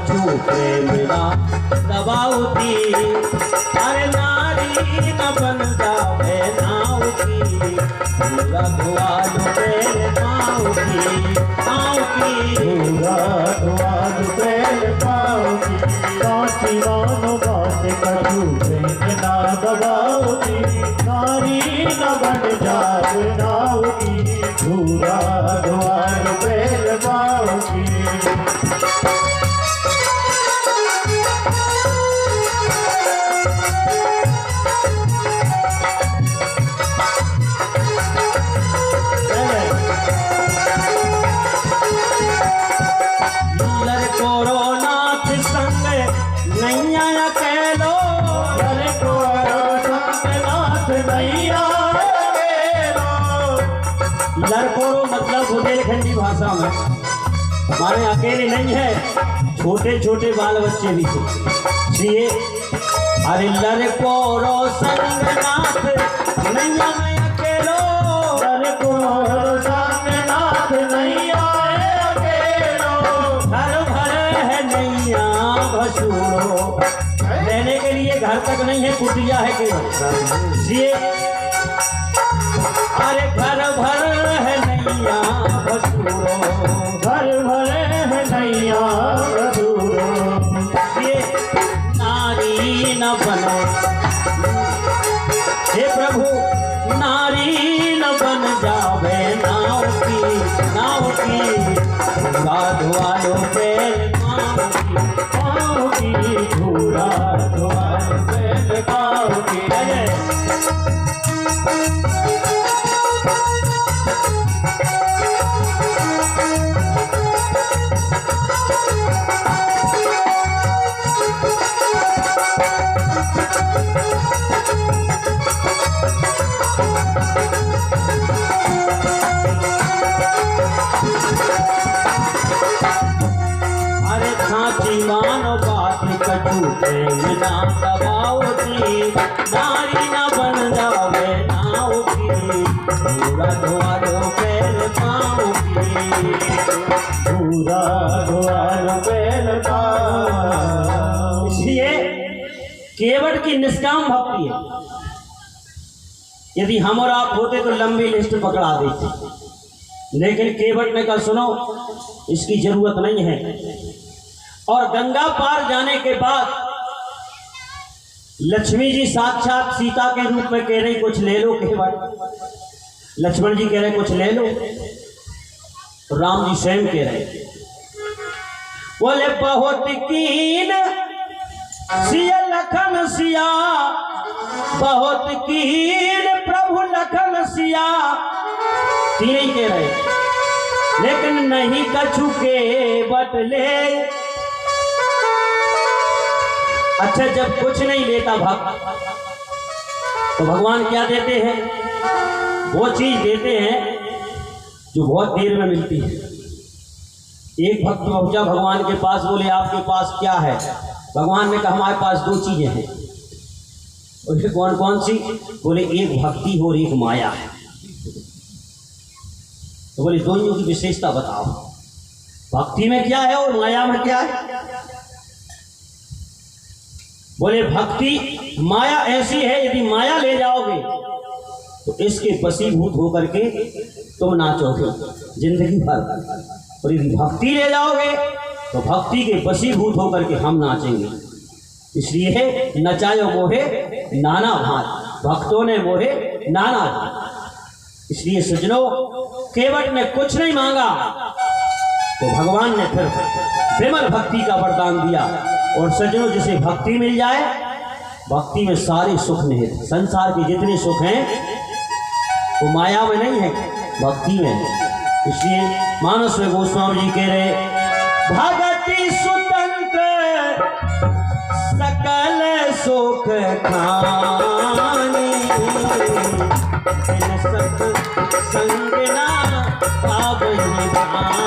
कछु प्रेम ना दबाउती। अरे नारी न बन जावे नाव की, पूरा धुआं तेरे पाँव की, पाँव की पूरा धुआं तेरे पाँव की। काची मानो बात कछु प्रेम ना दबाउती। नारी न बन जावे नाव की, पूरा धुआं तेरे पाँव की। लड़कोरो मतलब बुंदेलखंडी भाषा में हमारे अकेले नहीं है, छोटे छोटे बाल बच्चे भी थे। इसलिए अरे लड़कोरो संग नाथ नैया में अकेलो, लड़कोरो संग नाथ नैया में अकेलो। घर भर है नैया भसूरो, रहने के लिए घर तक नहीं है, कुटिया है केवल। इसलिए अरे घर भर है नैया भसूरो, घर भर है नैया भसूरो। ये नारी न बनो हे प्रभु, नारी न बन जावे नाव की, नाव की पूरा धुआ लो पैर पाँव की, पूरा धुआ लो पैर पाँव की। अरे साची मानो बात कछु प्रेम ना दबाउती। नारी न बन जावे नाव की, पूरा धुआ लो पैर पाँव की, पूरा धुआ लो पैर पाँव। इसलिए केवट की निष्काम भक्ति है। यदि हम और आप होते तो लंबी लिस्ट पकड़ा देते, लेकिन केवट ने कहा सुनो, इसकी जरूरत नहीं है। और गंगा पार जाने के बाद लक्ष्मी जी साक्षात सीता के रूप में कह रही कुछ ले लो केवट। लक्ष्मण जी कह रहे कुछ ले लो, तो राम जी स्वयं कह रहे बोले बहुत कीन सिया लखन सिया, बहुत कीन प्रभु लखन सिया। तीन ही कह रहे, लेकिन नहीं कछु के बटले। अच्छा, जब कुछ नहीं लेता भक्त तो भगवान क्या देते हैं? वो चीज देते हैं जो बहुत देर में मिलती है। एक भक्त पहुंचा भगवान के पास, बोले आपके पास क्या है? भगवान ने कहा हमारे पास दो चीजें हैं। बोले कौन कौन सी? बोले एक भक्ति और एक माया है। तो बोले दोनों की विशेषता बताओ, भक्ति में क्या है और माया में क्या है? बोले भक्ति माया ऐसी है, यदि माया ले जाओगे तो इसके वशीभूत होकर के तुम नाचोगे जिंदगी भर, और यदि भक्ति ले जाओगे तो भक्ति के वशीभूत होकर के हम नाचेंगे। इसलिए नचायो मोहे नाना भांत, भक्तों ने मोहे नाना भांत। इसलिए सजनो, केवट ने कुछ नहीं मांगा तो भगवान ने फिर विमल भक्ति का वरदान दिया। और सजनो, जिसे भक्ति मिल जाए, भक्ति में सारे सुख निहित, संसार के जितने सुख हैं वो माया में नहीं है, भक्ति में है। इसलिए मानस में गोस्वामी जी कह रहे, भगति स्वतंत्र सकल सुख खानी, संग ना पावनी भानी।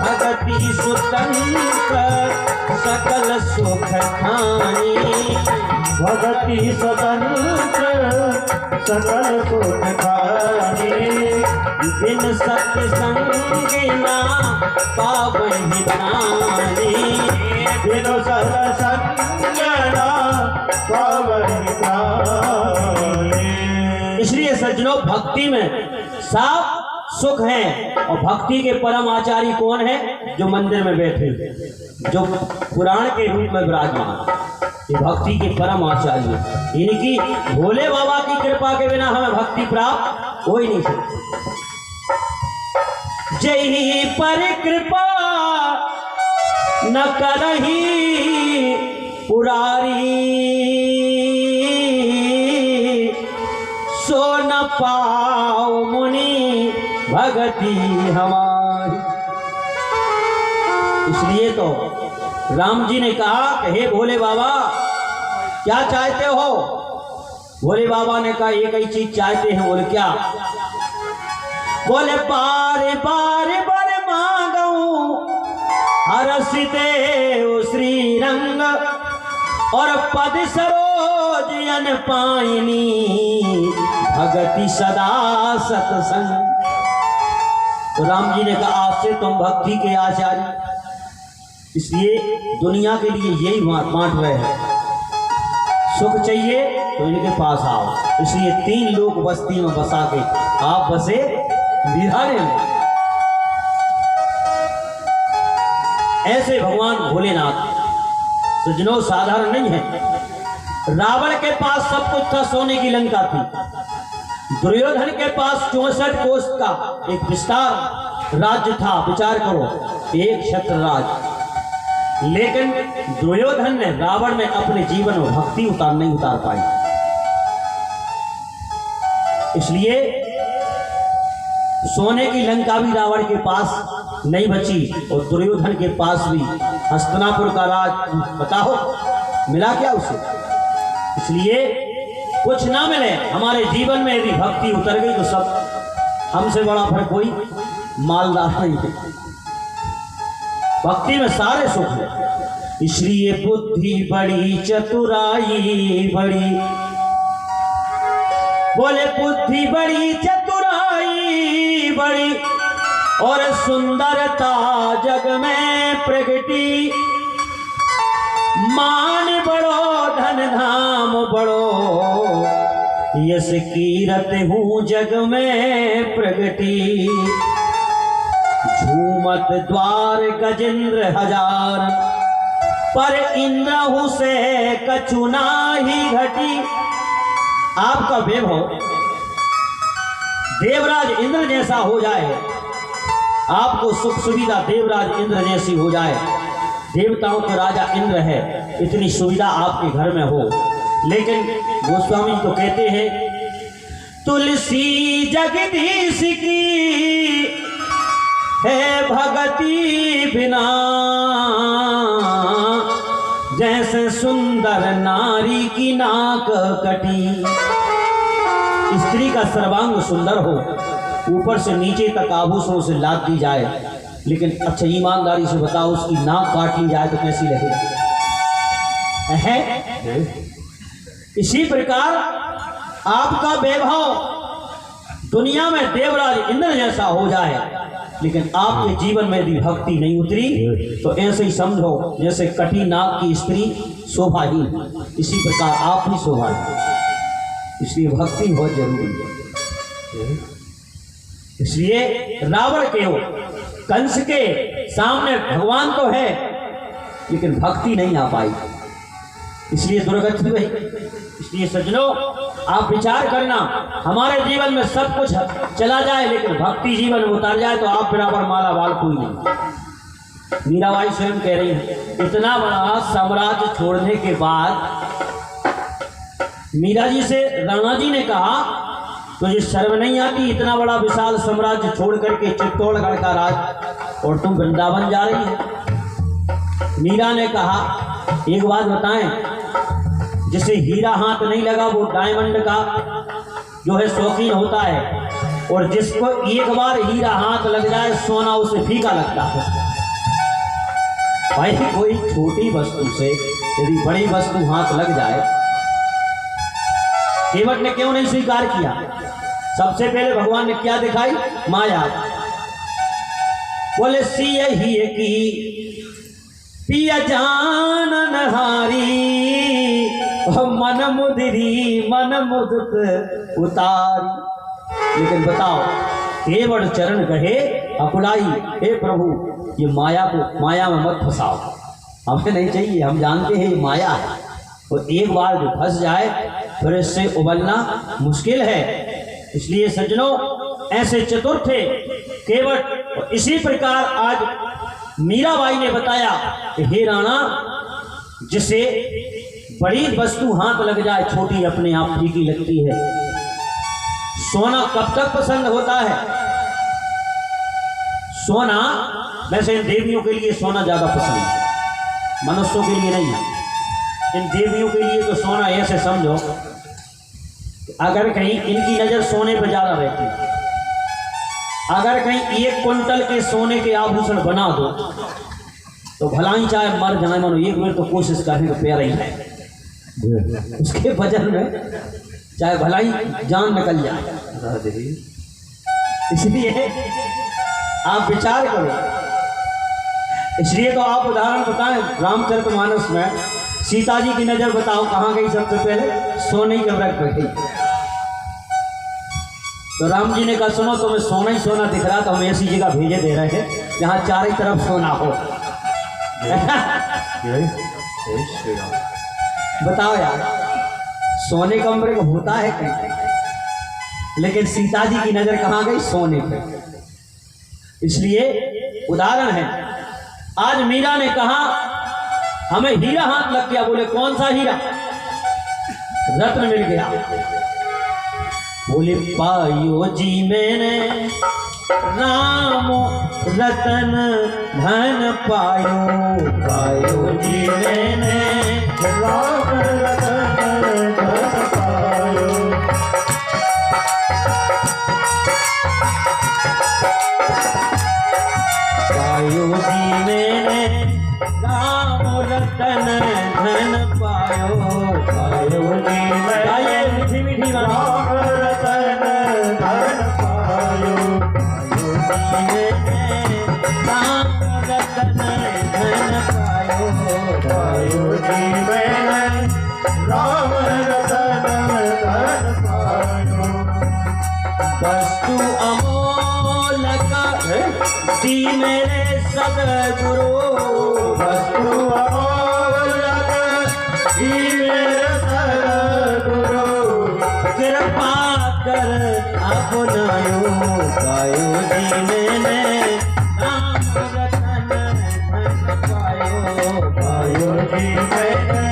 भगति सुतंत्र सकल सुख खानी। भगति सदन सकल सुख खानी। बिन सत्संग ना पावहि प्राणी। बिन सत्संग ना पावहि प्राणी। इसलिए सज्जनों, भक्ति में साफ सुख है। और भक्ति के परम आचार्य कौन है? जो मंदिर में बैठे, जो पुराण के रूप में विराजमान, ये भक्ति के परम आचार्य। इनकी भोले बाबा की कृपा के बिना हमें भक्ति प्राप्त हो ही नहीं सकती। जय पर कृपा न करही पुरारी, सो न पाओ मुनि भगति हमारी। इसलिए तो राम जी ने कहा कि हे भोले बाबा, क्या चाहते हो? भोले बाबा ने कहा एक ही चीज चाहते हैं। बोले क्या? बोले बार बार बर मांगू हरस देव श्री रंग, और पद सरोज अन पाइनी, भगति सदा सतसंग। तो राम जी ने कहा आज से तुम भक्ति के आचार्य। इसलिए दुनिया के लिए यही बांट रहे हैं, सुख चाहिए तो इनके पास आओ। इसलिए 3 लोग बस्ती में बसा के आप बसे बिहार में। ऐसे भगवान भोलेनाथ सज्जनों साधारण नहीं है। रावण के पास सब कुछ था, सोने की लंका थी। दुर्योधन के पास 64 कोष का एक विस्तार राज्य था। विचार करो, एक क्षत्र राज। लेकिन दुर्योधन ने रावण में अपने जीवन में भक्ति नहीं उतार पाई। इसलिए सोने की लंका भी रावण के पास नहीं बची, और दुर्योधन के पास भी हस्तिनापुर का राज बताओ मिला क्या उसे। इसलिए कुछ ना मिले हमारे जीवन में, यदि भक्ति उतर गई तो सब हमसे बड़ा फिर कोई मालदार नहीं है। भक्ति में सारे सुख है। इसलिए बुद्धि बड़ी चतुराई बड़ी, बोले बुद्धि बड़ी चतुराई बड़ी, और सुंदरता जग में प्रगति। मान बड़ो धन धाम बड़ो, यस कीरत हूँ जग में प्रगति। झूमत द्वार गजेंद्र हजार, पर इंद्र से कछु नाही घटी। आपका वैभव देवराज इंद्र जैसा हो जाए, आपको सुख सुविधा देवराज इंद्र जैसी हो जाए। देवताओं के राजा इंद्र है, इतनी सुविधा आपके घर में हो। लेकिन गोस्वामी तो कहते हैं तुलसी जगदीश की है भगति बिना, जैसे सुंदर नारी की नाक कटी। स्त्री का सर्वांग सुंदर हो, ऊपर से नीचे तक आभूषणों से लाद दी जाए, लेकिन अच्छा ईमानदारी से बताओ उसकी नाक काट ली जाए तो कैसी लगेगी? इसी प्रकार आपका वैभव दुनिया में देवराज इंद्र जैसा हो जाए, लेकिन आपके जीवन में यदि भक्ति नहीं उतरी तो ऐसे ही समझो जैसे कटी नाक की स्त्री शोभाहीन, इसी प्रकार आप भी शोभाहीन। इसलिए भक्ति बहुत जरूरी है। इसलिए रावण के हो, कंस के सामने भगवान तो है, लेकिन भक्ति नहीं आ पाई, इसलिए दुर्गति हुई। इसलिए सज्जनों आप विचार करना, हमारे जीवन में सब कुछ चला जाए लेकिन भक्ति जीवन में उतर जाए तो आप बराबर माला बाल कोई नहीं। मीराबाई स्वयं कह रही है, इतना बड़ा साम्राज्य छोड़ने के बाद मीरा जी से राणा जी ने कहा तुझे शर्म नहीं आती, इतना बड़ा विशाल साम्राज्य छोड़ करके चित्तौड़गढ़ का राज और तुम वृंदावन जा रही है। मीरा ने कहा एक बात बताएं, जिसे हीरा हाथ नहीं लगा वो डायमंड का जो है शौकीन होता है, और जिसको एक बार हीरा हाथ लग जाए सोना उसे फीका लगता है। भाई कोई छोटी वस्तु से यदि बड़ी वस्तु हाथ लग जाए, केवट ने क्यों नहीं स्वीकार किया? सबसे पहले भगवान ने क्या दिखाई? माया। बोले सिय ही की पिया जान नहारी, मन मुदरी मन मुदत उतारी। लेकिन बताओ, केवट चरण कहे अकुलाई, हे प्रभु ये माया में मत फंसाओ, हमें नहीं चाहिए, हम जानते हैं ये माया है। और एक बार जो फंस जाए फिर इससे उबलना मुश्किल है। इसलिए सज्जनों, ऐसे चतुर थे केवट। इसी प्रकार आज मीराबाई ने बताया कि हे राणा, जिसे बड़ी वस्तु हाथ लग जाए छोटी अपने आप फीकी लगती है। सोना कब तक पसंद होता है? सोना वैसे देवियों के लिए सोना ज्यादा पसंद है, मनुष्यों के लिए नहीं है। इन देवियों के लिए तो सोना ऐसे समझो, अगर कहीं इनकी नजर सोने पर ज्यादा रहती है, अगर कहीं 1 क्विंटल के सोने के आभूषण बना दो तो भला ही चाहे मर जाए, मानो एक मिनट तो कोशिश करने को प्यारा ही है, उसके वजन में चाहे भला ही जान निकल जाए। इसलिए आप विचार करो। इसलिए तो आप उदाहरण बताएं, रामचरितमानस में सीता जी की नजर बताओ कहाँ गई? सबसे पहले सोने के व्रत पर गई। तो राम जी ने कहा सुनो, तुम्हें सोना ही सोना दिख रहा, तो हम ऐसी जगह भेजे दे रहे हैं जहाँ चारों तरफ सोना हो। बताओ यार, सोने का अमृत होता है कहीं? लेकिन सीता जी की नजर कहाँ गई? सोने पे। इसलिए उदाहरण है। आज मीरा ने कहा हमें हीरा हाथ लग गया। बोले कौन सा हीरा? रत्न मिल गया। बोले पायो जी मैंने राम रतन धन पायो, पायो जी मैंने राम रतन धन पायो। पायो जी मैंने राम रतन धन पायो, पायो जी मैंने मीठी मीठी राम रतन धन पायो। पायो जी मैंने राम रतन धन पायो, पायो जी मैंने राम रतन धन पायो। वस्तु अमोलक दी मेरे सदगुरु, वस्तु अमोलक दी मेरे सद्गुरु। कृपा कर अपनायो, पायो जी मैंने राम रतन धन पायो, पायो जी मैंने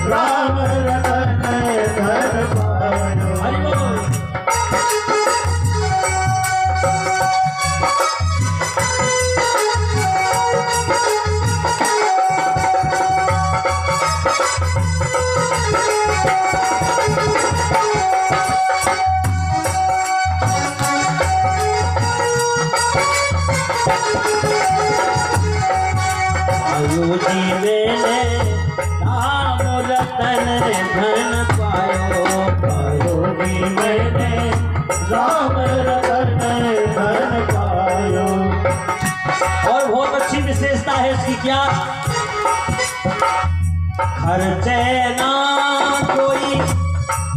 राम रतन धन पायो। हरि बोल। पायो जी मैंने राम रतन धन पायो, पायो जी मैंने राम रतन धन पायो। और बहुत अच्छी विशेषता है इसकी। क्या? खर्चे ना कोई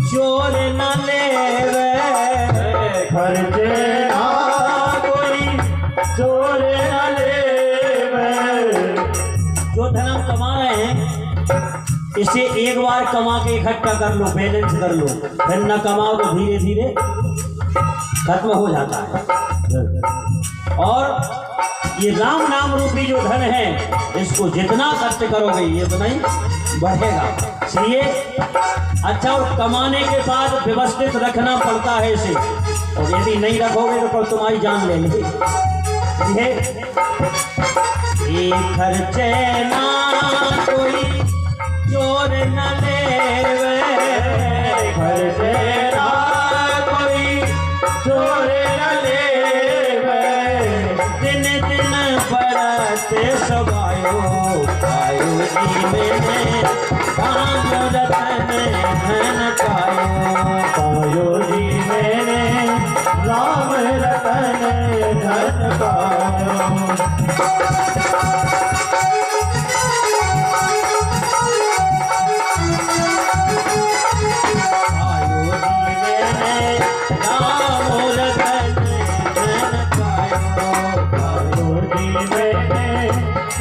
चोर न लेवे, खर्चे ना कोई चोर न लेवे। जो धन हम कमा रहे हैं इसे एक बार कमा के इकट्ठा कर लो, बैलेंस कर लो, फिर न कमाओ तो धीरे धीरे खत्म हो जाता है। और ये राम नाम रूपी जो धन है, इसको जितना खर्च करोगे ये उतना ही बढ़ेगा। इसलिए अच्छा, और कमाने के बाद व्यवस्थित रखना पड़ता है इसे, और यदि नहीं रखोगे तो फिर तुम्हारी जान ले लेगी। ये खर्चे ना कोई चोर न लेवे, खर्चे ना कोई चोर न लेवे। दिन दिन बढ़ते सवायो, जी मैंने राम रतन धन पायो जी मैंने राम रतन धन पायो।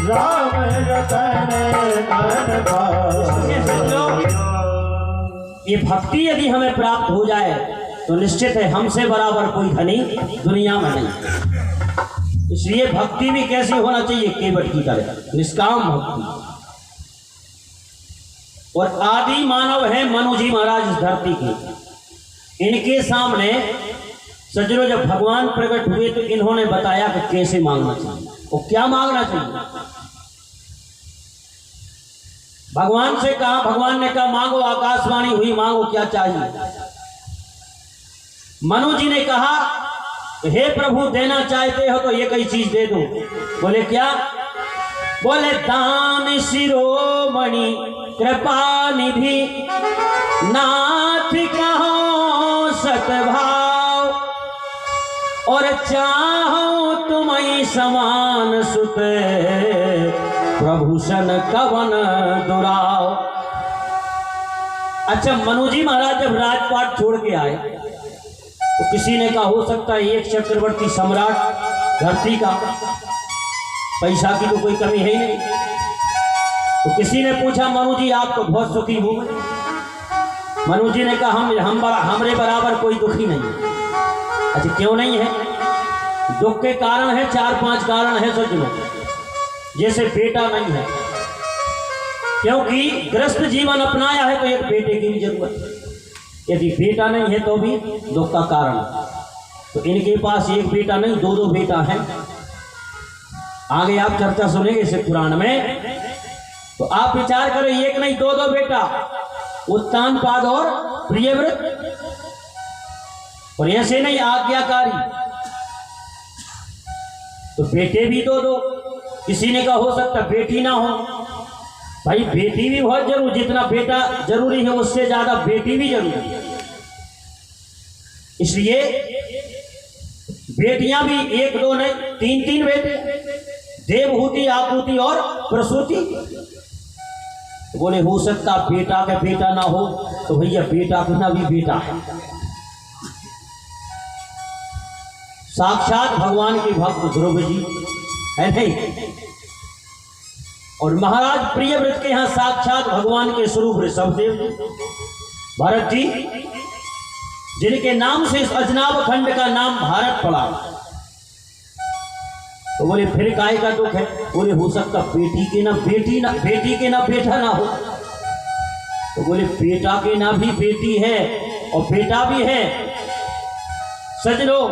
राम रतन धन पायो। ये भक्ति यदि हमें प्राप्त हो जाए तो निश्चित है हमसे बराबर कोई धनी दुनिया में नहीं। इसलिए भक्ति भी कैसी होना चाहिए, केवट की तरह निष्काम भक्ति। और आदि मानव है मनु जी महाराज इस धरती के। इनके सामने सज्जनों जब भगवान प्रकट हुए तो इन्होंने बताया कि कैसे मांगना चाहिए और क्या मांगना चाहिए। भगवान से कहा, भगवान ने कहा मांगो, आकाशवाणी हुई मांगो क्या चाहिए। मनु जी ने कहा हे प्रभु देना चाहते हो तो ये कई चीज दे दो। बोले क्या? बोले दान शिरोमणि कृपा निधि नाथ कहो सतभाव और चाहो तुम्हें समान सुत प्रभूषण कवन दुराव। अच्छा, मनु जी महाराज जब राजपाट छोड़ के आए तो किसी ने कहा हो सकता है एक चक्रवर्ती सम्राट धरती का, पैसा की तो कोई कमी है ही नहीं। तो किसी ने पूछा मनु जी आप तो बहुत सुखी हो। मनु जी ने कहा हमरे बराबर कोई दुखी नहीं है। अच्छा, क्यों नहीं है? दुख के कारण है, 4-5 कारण है सज्जनों। जैसे बेटा नहीं है, क्योंकि गृहस्थ जीवन अपनाया है तो एक बेटे की भी जरूरत है। यदि बेटा नहीं है तो भी दुख का कारण। तो इनके पास एक बेटा नहीं 2-2 बेटा है। आगे आप चर्चा सुनेंगे इस पुराण में, तो आप विचार करें एक नहीं 2-2 बेटा, उत्तानपाद और प्रियव्रत। और ऐसे नहीं आज्ञाकारी, तो बेटे भी 2-2। किसी ने कहा हो सकता बेटी ना हो। भाई बेटी भी बहुत जरूरी, जितना बेटा जरूरी है उससे ज्यादा बेटी भी जरूरी है। इसलिए बेटियां भी 1-2 नहीं 3-3 बेटे, देवहूति, आपूति और प्रसूति। तो बोले हो सकता बेटा का बेटा ना हो, तो भैया बेटा का ना भी बेटा है। साक्षात भगवान के भक्त ध्रुव जी है नहीं, और महाराज प्रियव्रत के यहाँ साक्षात भगवान के स्वरूप ऋषभदेव भरत जी, जिनके नाम से इस अजनाब खंड का नाम भारत पड़ा। तो बोले फिर काय का दुख है? बोले हो सकता बेटी के ना बेटा ना हो। तो बोले बेटा के ना भी बेटी है और बेटा भी है। सजनों,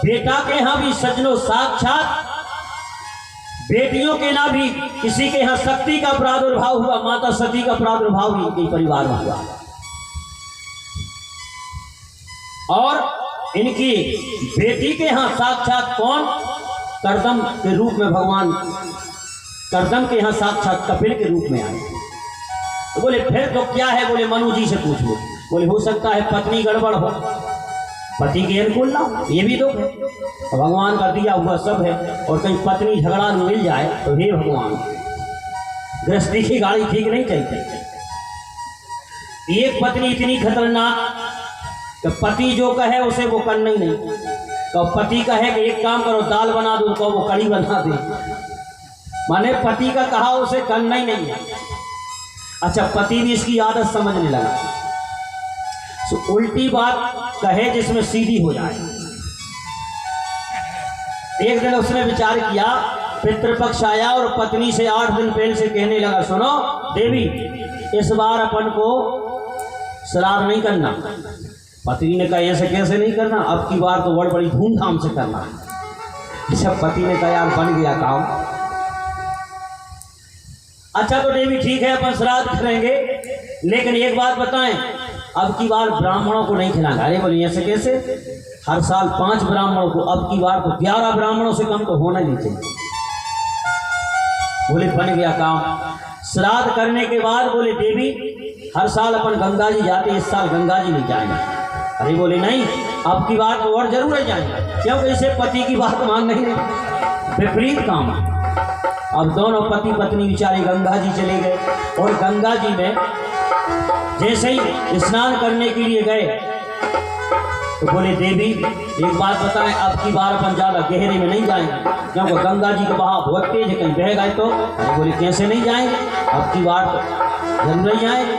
बेटा के यहाँ भी सजनों साक्षात बेटियों के ना भी किसी के यहाँ शक्ति का प्रादुर्भाव हुआ, माता सती का प्रादुर्भाव भी इनके परिवार में हुआ। और इनकी बेटी के यहाँ साक्षात कौन? कर्दम के रूप में भगवान कर्दम के यहाँ साक्षात कपिल के रूप में आए। तो बोले फिर तो क्या है? बोले मनु जी से पूछ लो। बोले हो सकता है पत्नी गड़बड़ हो, पति के अनुकूल ना हो, ये भी दुख है। तो भगवान का दिया हुआ सब है, और कहीं पत्नी झगड़ा मिल जाए तो हे भगवान, गृहस्थी की गाड़ी ठीक नहीं चलती। एक पत्नी इतनी खतरनाक कि पति जो कहे उसे वो करना ही नहीं। तो पति कहे कि एक काम करो दाल बना दो, तो वो कड़ी बना दे। माने पति का कहा उसे करना ही नहीं है। अच्छा, पति भी इसकी आदत समझने लगा, तो उल्टी बात कहे जिसमें सीधी हो जाए। एक दिन उसने विचार किया, पितृपक्ष आया और पत्नी से 8 दिन पहले से कहने लगा सुनो देवी, इस बार अपन को श्राद्ध नहीं करना। पत्नी ने कहा ऐसे कैसे नहीं करना? अब की बार तो बड़ी धूमधाम से करना है। सब पति ने कहा यार बन गया काम। अच्छा तो देवी ठीक है अपन श्राद्ध करेंगे, लेकिन एक बात बताएं, अब की बार ब्राह्मणों को नहीं खिलाना। अरे बोलिए ऐसे कैसे? हर साल 5 ब्राह्मणों को, अब की बार तो 11 ब्राह्मणों से कम तो होना नहीं चाहिए। बोले बन गया काम। श्राद्ध करने के बाद बोले देवी हर साल अपन गंगा जी जाते, इस साल गंगा जी नहीं जाएंगे। अरे बोले नहीं, अब की बात तो और जरूर जाएंगे, क्योंकि इसे पति की बात मान नहीं रही, विपरीत काम। अब दोनों पति पत्नी बेचारे गंगा जी चले गए और गंगा जी में जैसे ही स्नान करने के लिए गए तो बोले देवी एक बात बताएं, अब की बार अपन ज्यादा गहरे में नहीं जाएंगे, क्योंकि गंगा जी का बहाव बहुत तेज है, कहीं बह गए तो। अरे बोले कैसे नहीं जाएंगे, अब की बार तो जरूर नहीं जाएंगे।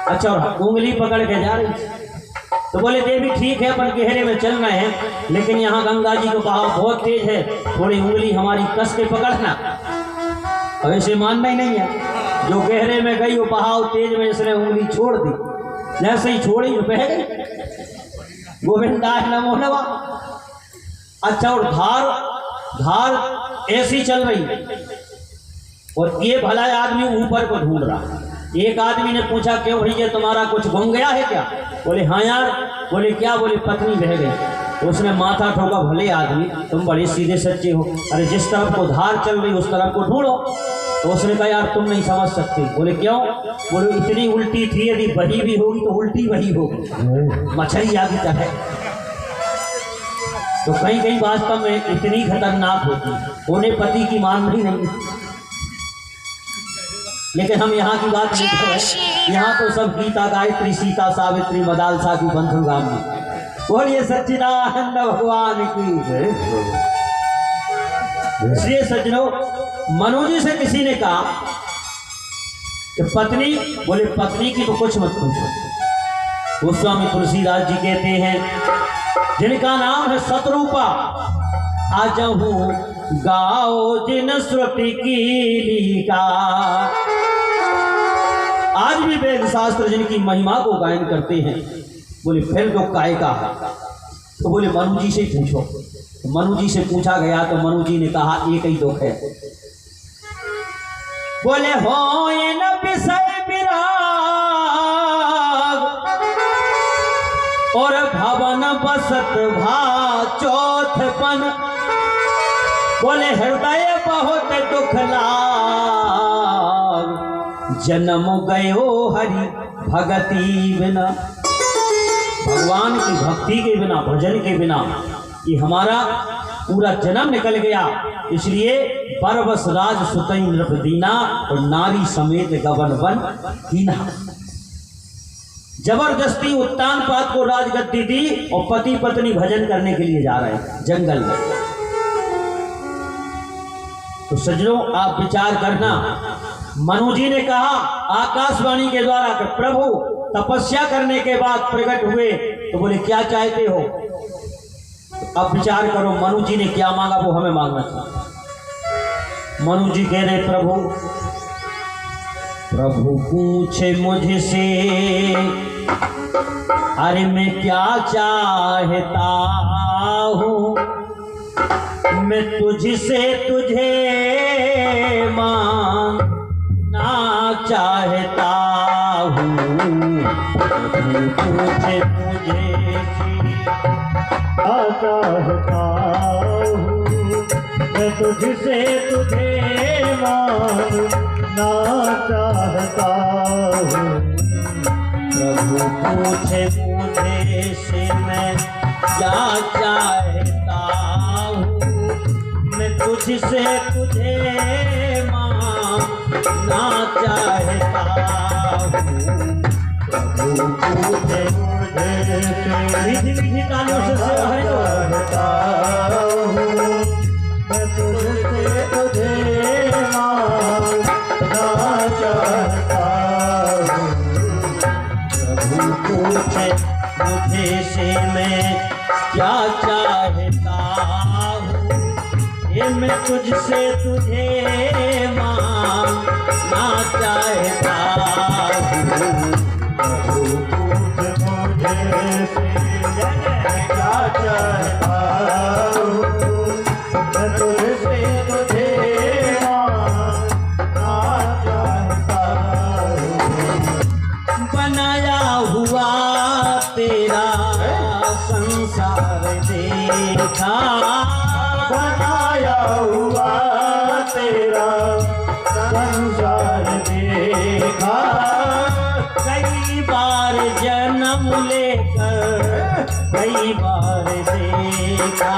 अच्छा, और उंगली पकड़ के जा रही। तो बोले देवी ठीक है, अपन गहरे में चल रहे हैं, लेकिन यहाँ गंगा जी का बहाव बहुत तेज है, थोड़ी उंगली हमारी कस के पकड़ना। ऐसे मानना ही नहीं है, जो गहरे में गई वो बहाव तेज में इसने उंगली छोड़ दी, जैसे ही छोड़ी जो बह गई। गोविंदाय नमो नमः। अच्छा, और धार ऐसी चल रही और ये भला आदमी ऊपर को ढूंढ रहा। एक आदमी ने पूछा क्यों भैया तुम्हारा कुछ गुम गया है क्या? बोले हाँ यार। बोले क्या? बोले पत्नी बह गई। उसने माथा ठोका, भले आदमी तुम बड़े सीधे सच्चे हो, अरे जिस तरफ को धार चल रही उस तरफ को ढूंढो। तो उसने कहा यार तुम नहीं समझ सकते। बोले क्यों? बोले इतनी उल्टी थी, यदि बही भी होगी तो उल्टी वही होगी, मछली आगे चढ़े। तो कहीं कहीं वास्तव में इतनी खतरनाक होती, उन्हें पति की मान नहीं। लेकिन हम यहाँ की बात नहीं कर रहे, यहाँ तो सब गीता गायत्री सीता सावित्री मदालसा की बंधु गामी। बोलिए सच्चिदानंद भगवान की जय। इसलिए सज्जनों, मनु जी से किसी ने कहा कि पत्नी, बोले पत्नी की तो कुछ मत पूछो। गोस्वामी तुलसीदास जी कहते हैं जिनका नाम है सतरूपा, आजहू गाओ जिन श्रुति की लीका। आज भी वेद शास्त्र जिनकी महिमा को गायन करते हैं। बोले फिर जो काय का है, तो बोले मनु जी से पूछो। तो मनु जी से पूछा गया तो मनु जी ने कहा एक ही दुख है। बोले हो ये न विषय विराग और भवन बसत भा चौथपन। बोले हृदय बहुत दुख लाग, जन्म गयो हरि भगति बिना। भगवान की भक्ति के बिना, भजन के बिना ये हमारा पूरा जन्म निकल गया। इसलिए परवश राज सुतई नृप दीना और नारी समेत गवन वन हीना। जबरदस्ती उत्तान पात को राजगद्दी दी और पति पत्नी भजन करने के लिए जा रहे हैं जंगल में। तो सज्जनों आप विचार करना, मनु जी ने कहा आकाशवाणी के द्वारा कि प्रभु तपस्या करने के बाद प्रकट हुए, तो बोले क्या चाहते हो? तो अब विचार करो मनु जी ने क्या मांगा, वो हमें मांगना चाहिए। मनु जी कह रहे प्रभु पूछे मुझसे, अरे मैं क्या चाहता हूँ, मैं तुझसे तुझे मांगना चाहता हूँ। पूछे मुझे चाहता हूँ, मैं तुझसे तुझे मांगना चाहता हूँ। प्रभु पूछे मुझे से मैं क्या चाहता हूँ, मैं तुझसे तुझे मांगना चाहता हूँ। प्रभु पूछे मुझे मीठी मीठी तालियों से चाहता हूँ, मैं तुझसे तुझे मांगना चाहता हूँ। प्रभु पूछे मुझे से मैं क्या चाहता हूँ, ये मैं तुझसे तुझे मांगना चाहता हूँ। प्रभु पूछ मुझे से क्या चाहता हूँ, मैं तुझसे तुझे मांगना चाहता हूँ। बनाया हुआ तेरा संसार देखा, बनाया हुआ तेरा संसार देखा, कई बार जन्म लेकर कई बार देखा,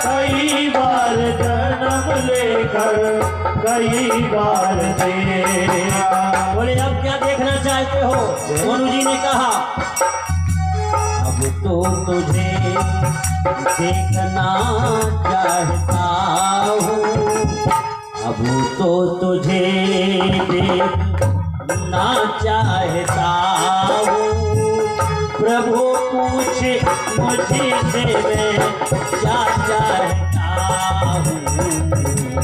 कई बार जन्म लेकर कई बार देखा। बोले अब क्या देखना चाहते हो? मनु जी ने कहा अब तो तुझे देखना चाहता हूँ, अब तो तुझे देखना चाहता हूँ। प्रभु पूछे मुझे से मैं क्या चाहता हूँ,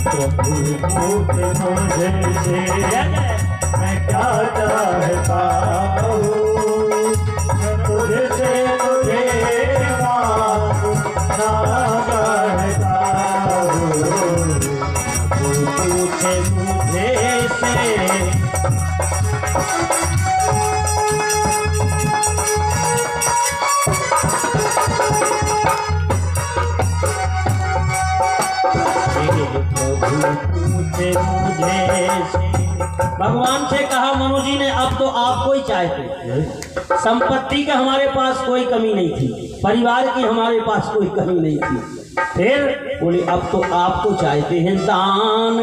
प्रभु पूछे मुझे से मैं क्या चाहता हूँ, तुझसे तुझे मांगना चाहता हूँ। पूछे मुझे से पूछे मुझे से। भगवान से कहा मनु जी ने अब तो आपको ही चाहते। संपत्ति का हमारे पास कोई कमी नहीं थी, परिवार की हमारे पास कोई कमी नहीं थी, फिर बोले अब तो आपको चाहते हैं। दान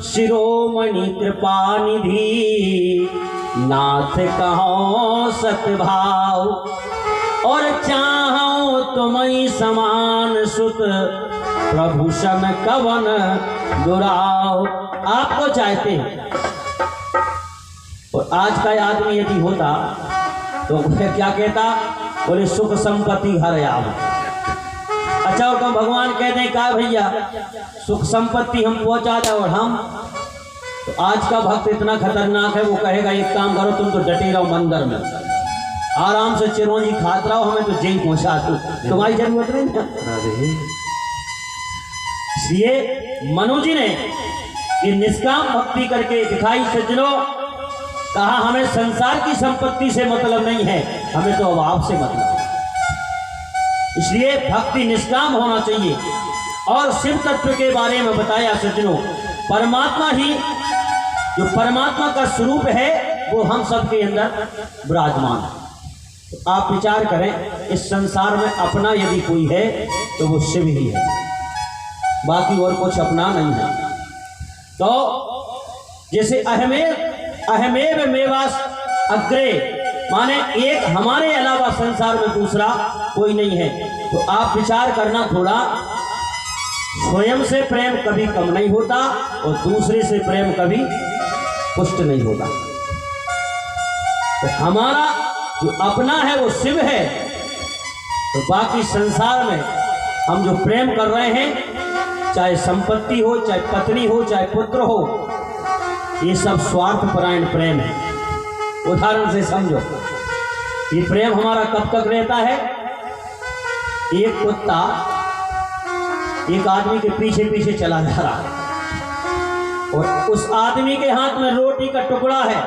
शिरोमणि कृपा निधि नाथ कहो सतभाव, और चाहो तुम्हें समान सुत प्रभूषण कवन दुराव। आपको चाहते हैं। और आज का आदमी यदि होता तो क्या कहता? बोले सुख संपत्ति हर याव। अच्छा और तो भगवान कहते हैं क्या भैया सुख संपत्ति हम पहुंचा दे, और हम तो आज का भक्त इतना खतरनाक है, वो कहेगा एक काम करो तुम तो डटे रहो मंदिर में, आराम से चिरौंजी खाते रहो, हमें तो जेल पहुंचा दो, तुम्हारी जरूरत नहीं। इसलिए मनु जी ने ये निष्काम भक्ति करके दिखाई। सज्जनों कहा हमें संसार की संपत्ति से मतलब नहीं है, हमें तो अभाव से मतलब है। इसलिए भक्ति निष्काम होना चाहिए। और शिव तत्व के बारे में बताया सज्जनों, परमात्मा ही जो परमात्मा का स्वरूप है वो हम सबके अंदर विराजमान है। तो आप विचार करें इस संसार में अपना यदि कोई है तो वो शिव ही है, बाकी और कुछ अपना नहीं है। तो जैसे अहमेव मेवास अग्रे, माने एक हमारे अलावा संसार में दूसरा कोई नहीं है। तो आप विचार करना थोड़ा, स्वयं से प्रेम कभी कम नहीं होता और दूसरे से प्रेम कभी पुष्ट नहीं होता। तो हमारा जो अपना है वो शिव है, तो बाकी संसार में हम जो प्रेम कर रहे हैं, चाहे संपत्ति हो, चाहे पत्नी हो, चाहे पुत्र हो, ये सब स्वार्थपरायण प्रेम है। उदाहरण से समझो, ये प्रेम हमारा कब तक रहता है? एक कुत्ता एक आदमी के पीछे पीछे चला जा रहा है और उस आदमी के हाथ में रोटी का टुकड़ा है,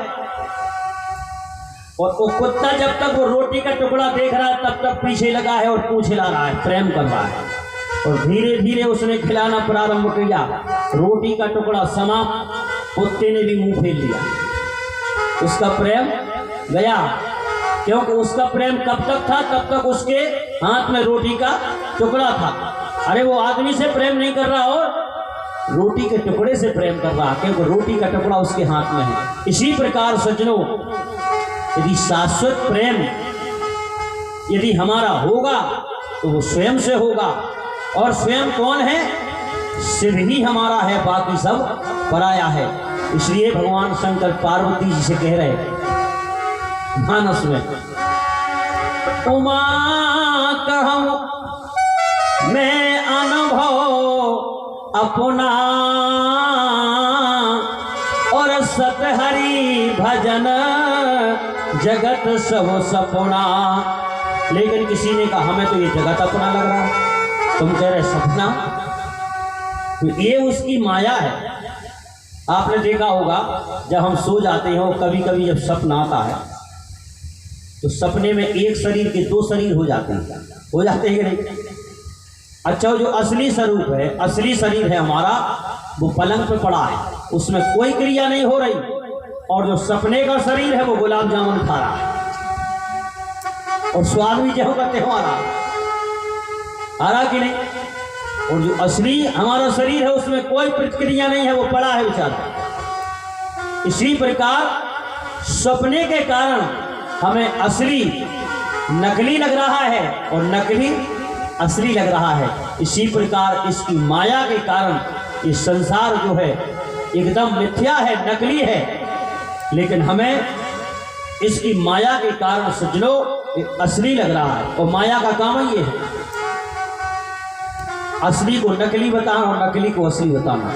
और वो कुत्ता जब तक वो रोटी का टुकड़ा देख रहा है तब तक पीछे लगा है और पूंछ हिला रहा है, प्रेम कर रहा है। और धीरे धीरे उसने खिलाना प्रारंभ किया, रोटी का टुकड़ा समाप्त, कुत्ते ने भी मुंह फेर लिया, उसका प्रेम गया। क्योंकि उसका प्रेम कब तक था? तब तक उसके हाथ में रोटी का टुकड़ा था। अरे वो आदमी से प्रेम नहीं कर रहा और रोटी के टुकड़े से प्रेम कर रहा, क्योंकि रोटी का टुकड़ा उसके हाथ में है। इसी प्रकार सज्जनों, यदि शाश्वत प्रेम यदि हमारा होगा तो वो स्वयं से होगा, और स्वयं कौन है? शिव ही हमारा है, बाकी सब पराया है। इसलिए भगवान शंकर पार्वती जी से कह रहे मानस में, उमा कहूं मैं अनुभव अपना, और सतहरि भजन जगत सब सपना। लेकिन किसी ने कहा हमें तो ये जगत अपना लग रहा है, तुम कह रहे सपना। तो ये उसकी माया है। आपने देखा होगा जब हम सो जाते हो, कभी कभी जब सपना आता है तो सपने में एक शरीर के दो शरीर हो जाते हैं कि नहीं? अच्छा, जो असली स्वरूप है, असली शरीर है हमारा, वो पलंग पे पड़ा है, उसमें कोई क्रिया नहीं हो रही, और जो सपने का शरीर है वो गुलाब जामुन खा रहा है और स्वाद भी जो का त्योहार आ रहा कि नहीं। और जो असली हमारा शरीर है उसमें कोई प्रतिक्रिया नहीं है, वो पड़ा है बेचारा। इसी प्रकार सपने के कारण हमें असली नकली लग रहा है और नकली असली लग रहा है। इसी प्रकार इसकी माया के कारण ये संसार जो है एकदम मिथ्या है, नकली है, लेकिन हमें इसकी माया के कारण सज्जनों असली लग रहा है। और माया का काम ये है असली को नकली बताना और नकली को असली बताना।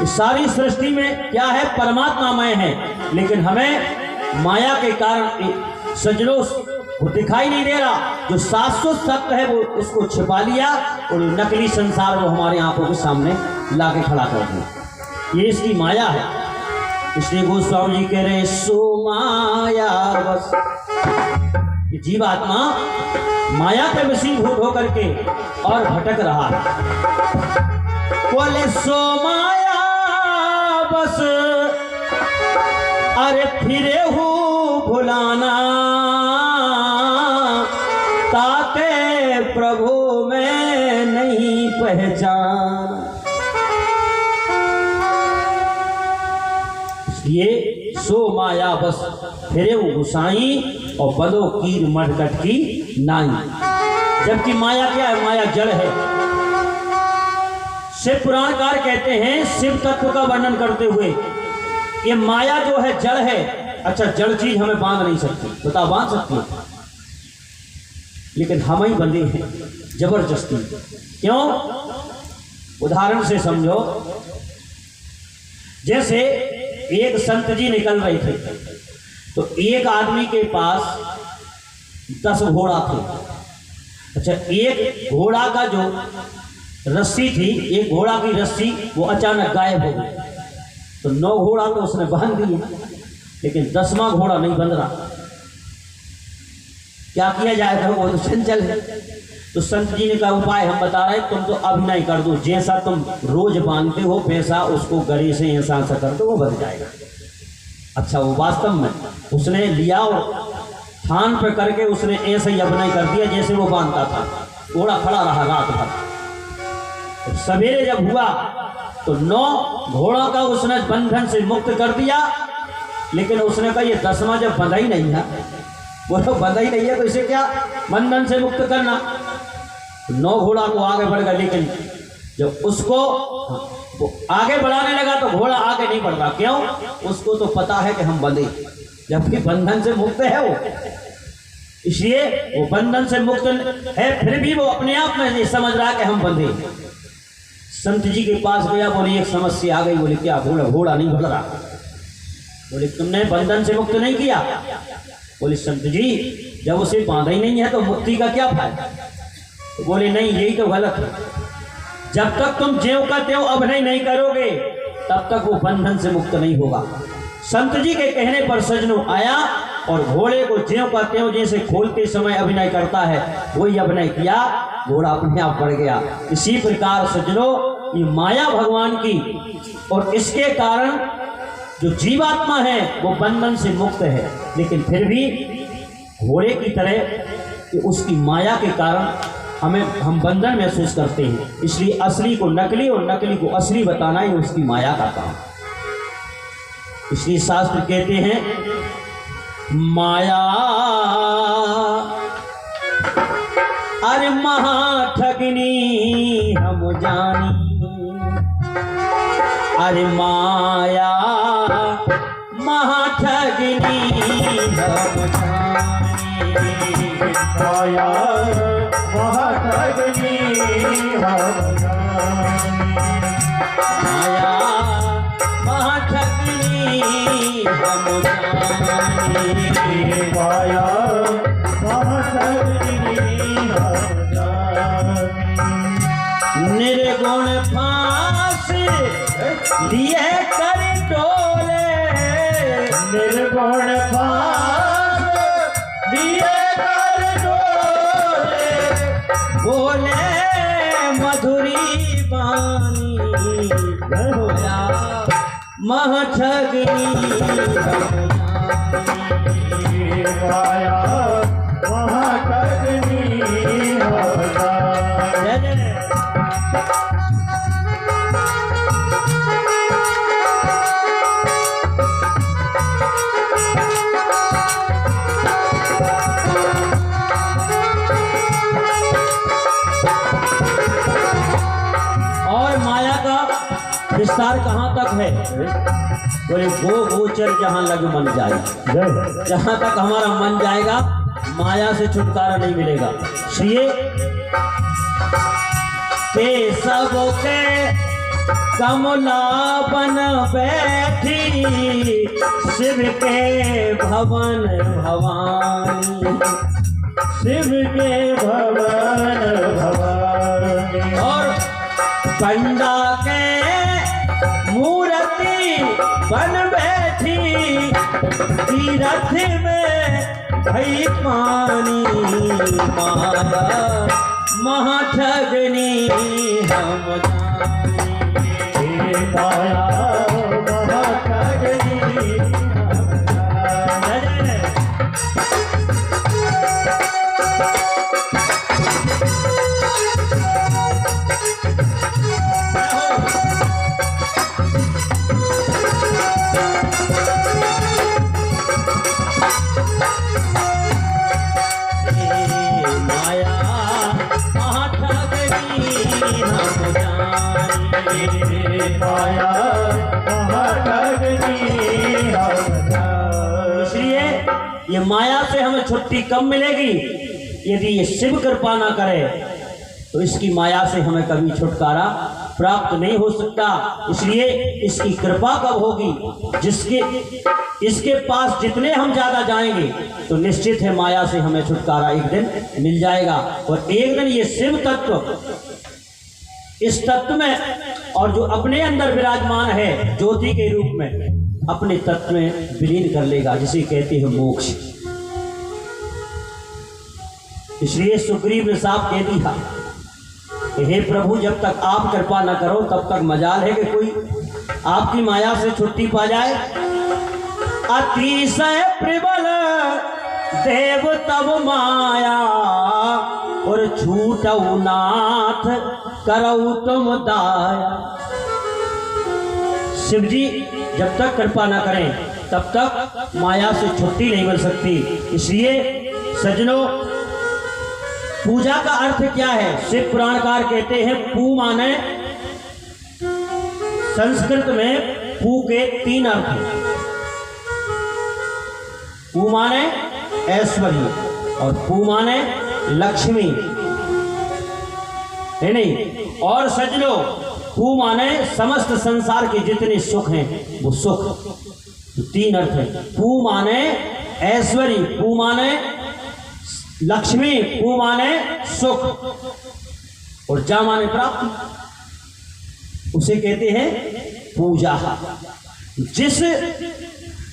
इस सारी सृष्टि में क्या है, परमात्मामय है, लेकिन हमें माया के कारण सज्जनों वो दिखाई नहीं दे रहा। जो शाश्वत सत्य है वो उसको छिपा लिया और नकली संसार वो हमारे आंखों के सामने लाके खड़ा कर दिया। ये इसकी माया है। इसलिए गोस्वामी जी कह रहे सो माया बस। ये जीवात्मा माया पे वशीभूत होकर के और भटक रहा है। बोले सो माया बस अरे फिरे हूँ भुलाना, ताते प्रभु में नहीं पहचान। ये सो माया बस फिरे वो गुसाई और बदो कीर मरकट की नाई। जबकि माया क्या है, माया जड़ है। शिव पुराणकार कहते हैं शिव तत्व का वर्णन करते हुए ये माया जो है जड़ है। अच्छा, जड़ चीज हमें बांध नहीं सकती, बता बांध सकती है, लेकिन हम ही बंधे हैं जबरदस्ती। क्यों? उदाहरण से समझो, जैसे एक संत जी निकल रहे थे तो एक आदमी के पास 10 घोड़ा थे। अच्छा, एक घोड़ा का जो रस्सी थी, एक घोड़ा की रस्सी वो अचानक गायब हो गई, तो 9 घोड़ा तो उसने बांध दिए, लेकिन 10वां घोड़ा नहीं बंध रहा। क्या किया जाएगा, वो तो चंचल है। तो संत जी ने कहा उपाय हम बता रहे, तुम तो अभिनय कर दो, जैसा तुम रोज बांधते हो वैसा उसको गले से ऐसा कर दो, वो बंध जाएगा। अच्छा, वो वास्तव में उसने लिया और थान पर करके उसने ऐसे ही अभिनय कर दिया जैसे वो बांधता था। घोड़ा खड़ा रहा रात भर। सवेरे जब हुआ तो 9 घोड़ों का उसने बंधन से मुक्त कर दिया, लेकिन उसने कहा ये 10वां जब बंधा ही नहीं है, वो तो बंधा ही नहीं है, तो इसे क्या बंधन से मुक्त करना। 9 घोड़ा को आगे बढ़ गया, लेकिन जब उसको वो आगे बढ़ाने लगा तो घोड़ा आगे नहीं बढ़ रहा। क्यों? उसको तो पता है कि हम बंधे, जबकि बंधन से मुक्त है वो, इसलिए वो बंधन से मुक्त है, फिर भी वो अपने आप में नहीं समझ रहा कि हम बंधे। संत जी के पास गया, बोले एक समस्या आ गई। बोले क्या? घोड़ा नहीं बढ़ रहा। बोले तुमने बंधन से मुक्त नहीं किया। बोले संत जी जब उसे बांधा ही नहीं है तो मुक्ति का क्या फायदा। तो बोले नहीं, यही तो गलत है। जब तक तुम ज्यों का त्यों अभिनय नहीं करोगे तब तक वो बंधन से मुक्त नहीं होगा। संत जी के कहने पर सजनों आया और घोड़े को ज्यों का त्यों जैसे खोलते समय अभिनय करता है वही अभिनय किया, घोड़ा अपने आप बढ़ गया। इसी प्रकार सजनों ये माया भगवान की, और इसके कारण जो जीवात्मा है वो बंधन से मुक्त है, लेकिन फिर भी घोड़े की तरह कि उसकी माया के कारण हम बंधन महसूस करते हैं। इसलिए असली को नकली और नकली को असली बताना ही उसकी माया का काम। इसलिए शास्त्र कहते हैं माया अरे महाठगनी हम जानी, अरे माया महाठगनी हम जानी, माया महाठगनी हम जानी, माया महाठगनी हम जानी, माया महाठगनी हम जानी। निर्गुण फांस लिए कर डोले, निर्गुण फांस लिए कर डोले, बोले मधुरी बानी, महठगनी माया महाठगनी जय जय। और माया का विस्तार कहाँ तक है? बोले वो गोचर जहाँ लग मन जाए, जहाँ तक हमारा मन जाएगा माया से छुटकारा नहीं मिलेगा। इसलिए केशव के कमला बन बैठी शिव के भवन भवानी, शिव के भवन भवानी और कंडा के मूर्ति बन बैठी तीरथ में भई पानी, माया महाठगनी हम जानी। माया महाठगनी माया महाठगनी इसलिए ये माया से हमें छुट्टी कब मिलेगी? यदि ये शिव कृपा ना करे तो इसकी माया से हमें कभी छुटकारा प्राप्त नहीं हो सकता। इसलिए इसकी कृपा कब होगी? इसके पास जितने हम ज्यादा जाएंगे तो निश्चित है माया से हमें छुटकारा एक दिन मिल जाएगा। और एक दिन ये शिव तत्व इस तत्व में और जो अपने अंदर विराजमान है ज्योति के रूप में अपने तत्व में विलीन कर लेगा, जिसे कहते हैं मोक्ष। इसलिए सुग्रीव ने साफ कह दिया कि हे प्रभु, जब तक आप कृपा न करो तब तक मजाल है कि कोई आपकी माया से छुट्टी पा जाए। अतिशय प्रबल देव तब माया और छूटऊ नाथ करऊ तुम दाया। शिव जी जब तक कृपा न करें तब तक माया से छुट्टी नहीं मिल सकती। इसलिए सज्जनों, पूजा का अर्थ क्या है? शिव पुराणकार कहते हैं पू माने, संस्कृत में पू के 3 अर्थ हैं। पू माने ऐश्वर्य और पू माने लक्ष्मी, है नहीं? और सज्जनों, पू माने समस्त संसार के जितने सुख हैं वो सुख। 3 अर्थ है। पू माने ऐश्वर्य, पू माने लक्ष्मी, पू माने सुख और जा माने प्राप्ति। उसे कहते हैं पूजा।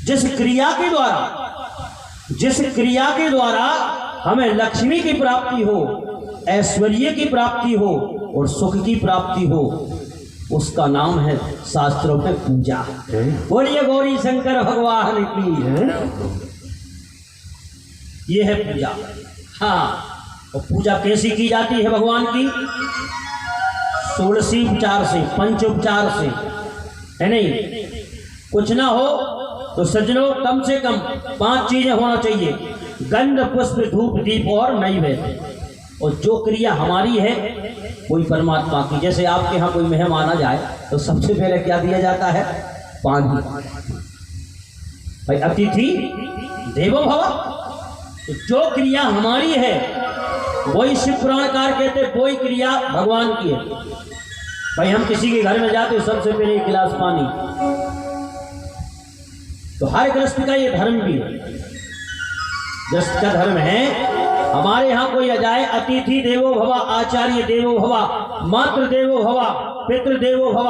जिस क्रिया के द्वारा हमें लक्ष्मी की प्राप्ति हो, ऐश्वर्य की प्राप्ति हो और सुख की प्राप्ति हो, उसका नाम है शास्त्रों में पूजा। बोलिए गौरी शंकर भगवान की। ये है पूजा। हाँ, और पूजा कैसी की जाती है भगवान की? 16 उपचार से, 5 उपचार से, है नहीं? कुछ ना हो तो सज्जनों कम से कम 5 चीजें होना चाहिए: गंध, पुष्प, धूप, दीप और नैवेद्य। और जो क्रिया हमारी है कोई परमात्मा की। जैसे आपके यहाँ कोई मेहमान आ जाए तो सबसे पहले क्या दिया जाता है? पानी। भाई अतिथि देवो भव। तो जो क्रिया हमारी है वही शिव पुराणकार कहते वही क्रिया भगवान की है। भाई हम किसी के घर में जाते सबसे पहले 1 गिलास पानी। तो हर गृहस्थ का ये धर्म भी है। गृहस्थ का धर्म है। हमारे यहाँ कोई आ जाए, अतिथि देवो भव, आचार्य देवो भव, मातृ देवो भव, पितृ देवो भव,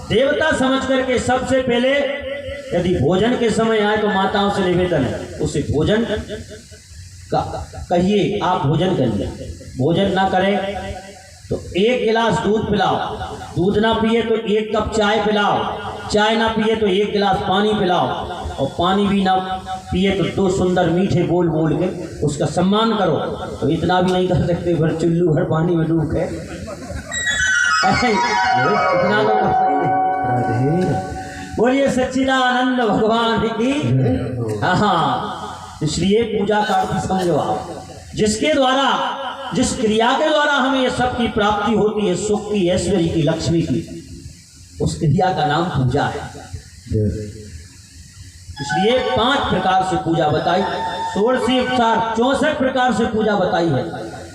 देवता समझ करके सबसे पहले यदि भोजन के समय आए तो माताओं से निवेदन है उसे भोजन कहिए, आप भोजन करिए। भोजन ना करें तो 1 गिलास दूध पिलाओ, दूध ना पिए तो 1 कप चाय पिलाओ, चाय ना पिए तो 1 गिलास पानी पिलाओ, और पानी भी ना पिए तो 2 सुंदर मीठे बोल बोल के उसका सम्मान करो। तो इतना भी नहीं कर सकते, भर चुल्लू भर पानी में डूब के इतना तो कर सकते। बोलिए सच्चिदानंद भगवान की। हाँ, इसलिए पूजा का अर्थ समझो आप, जिसके द्वारा, जिस क्रिया के द्वारा हमें ये सब की प्राप्ति होती है, सुख की, ऐश्वर्य की, लक्ष्मी की, उस क्रिया का नाम पूजा है। इसलिए 5 प्रकार से पूजा बताई, 16 उपचार 64 प्रकार से पूजा बताई है।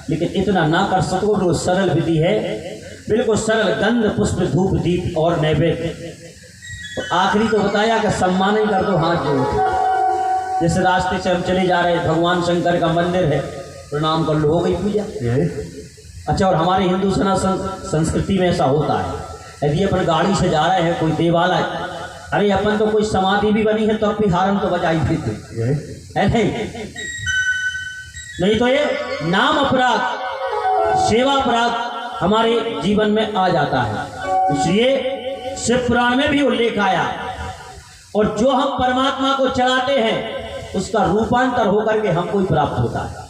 लेकिन इतना ना कर सको तो सरल विधि है, बिल्कुल सरल, गंध पुष्प धूप दीप और नैवेद्य। तो आखिरी तो बताया कि सम्मान ही कर दो, हाथ जोड़। जैसे रास्ते से हम चले जा रहे हैं, भगवान शंकर का मंदिर है, प्रणाम कर लो, हो गई पूजा। अच्छा, और हमारे हिंदू सनातन संस्कृति में ऐसा होता है, यदि अपन गाड़ी से जा रहे हैं, कोई देवालय, अरे अपन तो कोई समाधि भी बनी है तो अपनी हारन तो बजाई देते है नहीं तो ये नाम अपराध, सेवा अपराध हमारे जीवन में आ जाता है। इसलिए शिव पुराण में भी उल्लेख आया, और जो हम परमात्मा को चढ़ाते हैं उसका रूपांतर होकर के हमको ही प्राप्त होता है।